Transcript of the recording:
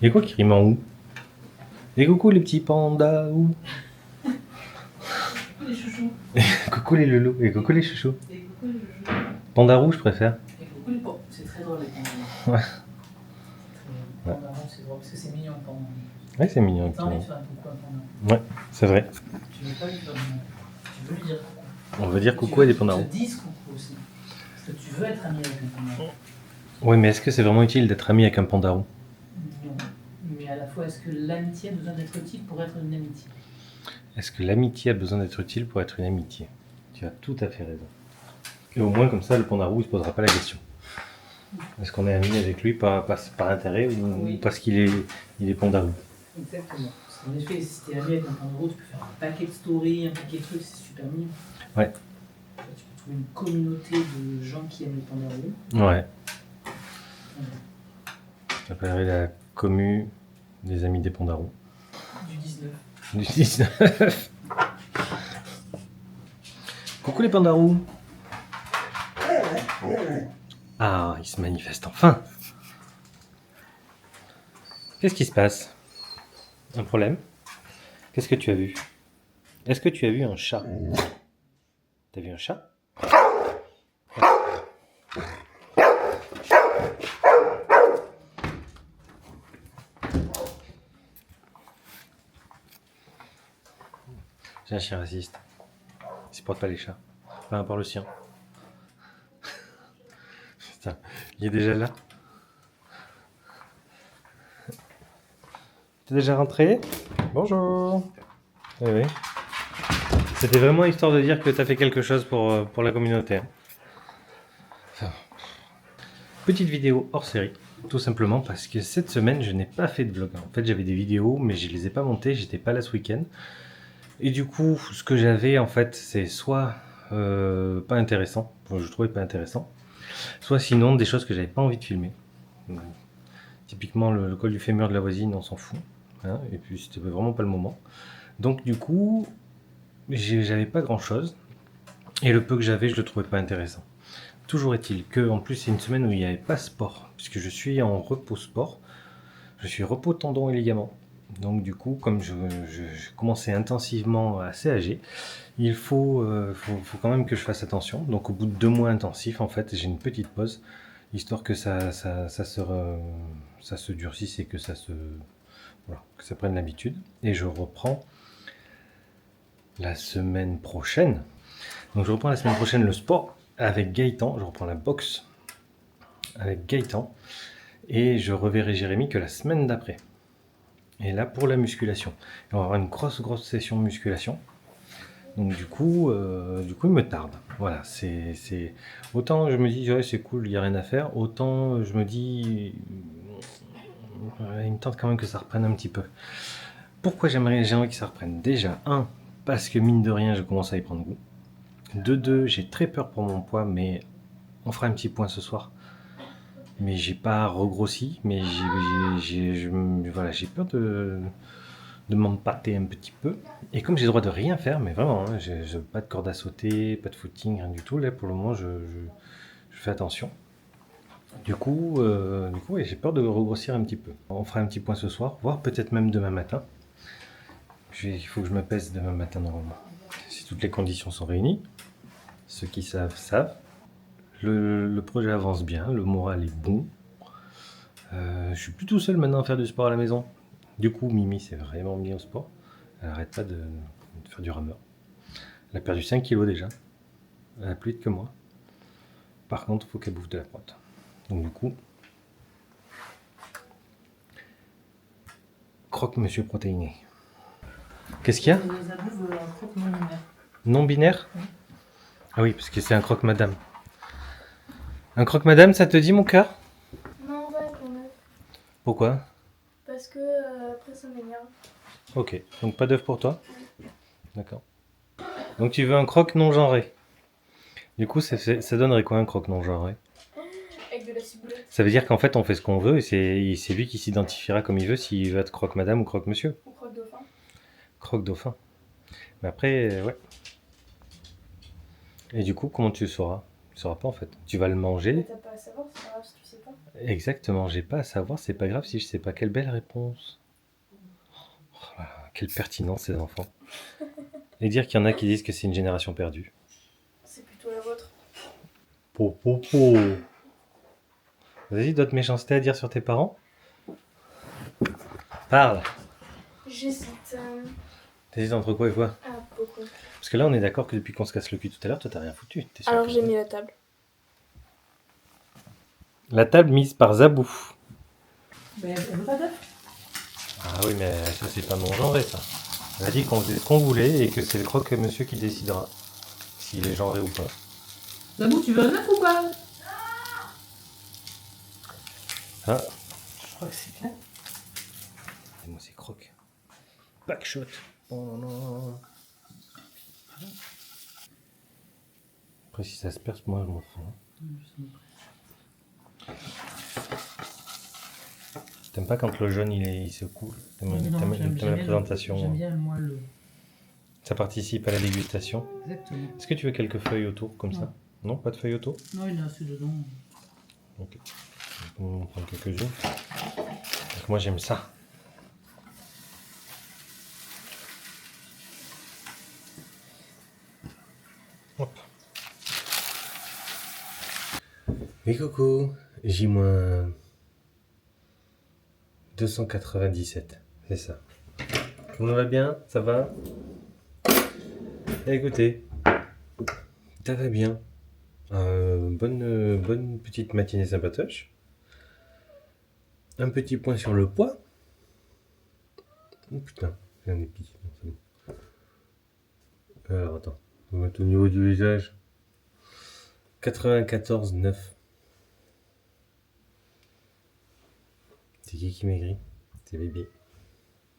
Il y a quoi qui rime en ou? Et coucou les petits pandas ou? Les chouchous. Coucou les loulous et coucou les chouchous. Et coucou les chouchous. Panda roux, je préfère. Et coucou les pandas. C'est très drôle les pandas. Ouais. Les pandas ronds, c'est drôle parce que c'est mignon le panda. Ouais, c'est mignon. T'as envie de faire un coucou à un panda. Ouais, c'est vrai. Tu veux pas lui faire tu veux lui dire coucou. On va dire coucou à des pandas roux. Tu te dises coucou aussi. Parce que tu veux être ami avec un panda roux. Ouais, mais est-ce que c'est vraiment utile d'être ami avec un panda roux? Non. Mais à la fois, est-ce que l'amitié a besoin d'être utile pour être une amitié? Est-ce que l'amitié a besoin d'être utile pour être une amitié? Tu as tout à fait raison. Et au moins, comme ça, le panda roux ne se posera pas la question. Est-ce qu'on est ami avec lui par intérêt ou Oui. parce qu'il est panda roux? Exactement. Parce qu'en effet, si t'es ami avec un panda roux, tu peux faire un paquet de stories, un paquet de trucs, c'est super mignon. Ouais. Tu peux trouver une communauté de gens qui aiment les pandas roux. Ouais. Ça s'appellerait la commu des amis des pandas roux. Du 19. Du 19. Coucou les pandas roux. Ah, ils se manifestent enfin. Qu'est-ce qui se passe? Un problème? Qu'est-ce que tu as vu? Est-ce que tu as vu un chat? T'as vu un chat? J'ai un chien raciste. Il supporte pas les chats. Enfin, à part le sien. Putain, il est déjà là. T'es déjà rentré? Bonjour. Oui, oui. C'était vraiment histoire de dire que t'as fait quelque chose pour la communauté. Hein. Enfin, petite vidéo hors série. Tout simplement parce que cette semaine, je n'ai pas fait de vlog. En fait, j'avais des vidéos, mais je les ai pas montées. J'étais pas là ce week-end. Et du coup, ce que j'avais, en fait, c'est soit pas intéressant. Enfin, je trouvais pas intéressant. Soit sinon, des choses que j'avais pas envie de filmer. Typiquement, le col du fémur de la voisine, on s'en fout. Hein, et puis, c'était vraiment pas le moment. Donc, du coup, j'avais pas grand-chose. Et le peu que j'avais, je le trouvais pas intéressant. Toujours est-il que, en plus, c'est une semaine où il n'y avait pas sport. Puisque je suis en repos sport. Je suis repos tendons et ligaments. Donc, du coup, comme je commençais intensivement assez âgé, il faut quand même que je fasse attention. Donc, au bout de 2 mois intensifs, en fait, j'ai une petite pause. Histoire que ça se durcisse et que que ça prenne l'habitude. Et je reprends la semaine prochaine. Donc je reprends la semaine prochaine le sport avec Gaëtan. Je reprends la boxe avec Gaëtan. Et je reverrai Jérémy que la semaine d'après. Et là pour la musculation. Et on va avoir une grosse session de musculation. Donc du coup il me tarde. Voilà, c'est autant je me dis ouais c'est cool, il n'y a rien à faire, autant je me dis il me tente quand même que ça reprenne un petit peu. Pourquoi j'ai envie que ça reprenne? Déjà, 1, parce que mine de rien je commence à y prendre goût. De 2, j'ai très peur pour mon poids, mais on fera un petit point ce soir. Mais j'ai pas regrossi, mais j'ai peur de m'empâter un petit peu. Et comme j'ai le droit de rien faire, mais vraiment, hein, j'ai pas de corde à sauter, pas de footing, rien du tout. Là, pour le moment, je fais attention. Du coup ouais, j'ai peur de regrossir un petit peu. On fera un petit point ce soir, voire peut-être même demain matin. Il faut que je me pèse demain matin normalement. Si toutes les conditions sont réunies, ceux qui savent, savent. Le projet avance bien, le moral est bon. Je suis plus tout seul maintenant à faire du sport à la maison. Du coup, Mimi s'est vraiment mis au sport. Elle arrête pas de faire du rameur. Elle a perdu 5 kilos déjà. Elle a plus vite que moi. Par contre, il faut qu'elle bouffe de la prot. Donc du coup, croque monsieur protéiné. Qu'est-ce qu'il y a? Les abus veulent un croque non binaire. Non binaire? Oui. Ah oui, parce que c'est un croque madame. Un croque madame, ça te dit mon cœur? Non, ouais, quand même. Pourquoi? Parce que après ça m'énerve. Ok, donc pas d'œuf pour toi? D'accord. Donc tu veux un croque non genré? Du coup, ça donnerait quoi un croque non genré? Avec de la ciboulette. Ça veut dire qu'en fait on fait ce qu'on veut et c'est lui qui s'identifiera comme il veut s'il veut être croque madame ou croque monsieur. Ou croque dauphin. Croque dauphin. Mais après, ouais. Et du coup, comment tu le sauras? Tu sauras pas en fait. Tu vas le Mais manger. t'as pas à savoir, c'est pas grave si tu sais pas. Exactement, j'ai pas à savoir, c'est pas grave si je sais pas. Quelle belle réponse. Oh là là, quelle pertinence ces enfants. Et dire qu'il y en a qui disent que c'est une génération perdue. C'est plutôt la vôtre. Po. Vas-y, d'autres méchancetés à dire sur tes parents? Parle. J'hésite. T'hésites entre quoi et quoi? Ah, beaucoup. Parce que là, on est d'accord que depuis qu'on se casse le cul tout à l'heure, toi, t'as rien foutu. T'es sûr Alors que- j'ai mis la table. La table mise par Zabou. Mais elle veut pas d'œuf. Ah oui, mais ça, c'est pas mon genre, ça. Elle a dit qu'on faisait ce qu'on voulait et que c'est le croque-monsieur qui décidera s'il est genré ou pas. Zabou, tu veux un œuf ou pas? Ah, Je crois que c'est clair. et moi, c'est croque. Backshot. Oh non, non. Après, si ça se perce, moi, je m'en fous. T'aimes pas quand le jaune il se coule? T'aimes la présentation? J'aime bien, moi, le. Ça participe à la dégustation. Exactement. Est-ce que tu veux quelques feuilles autour comme ça? Non, pas de feuilles autour? Non, il y en a assez dedans. Ok. On va en prendre quelques-unes. Donc moi j'aime ça. Hop. Et coucou, J-297, c'est ça. Comment va bien? Ça va? Eh, écoutez, ça va bien. Bonne petite matinée sympatoche. Un petit point sur le poids. Oh putain, j'ai un épi. Non, c'est bon. Alors attends, on va mettre au niveau du visage. 94,9. C'est qui maigrit? C'est bébé.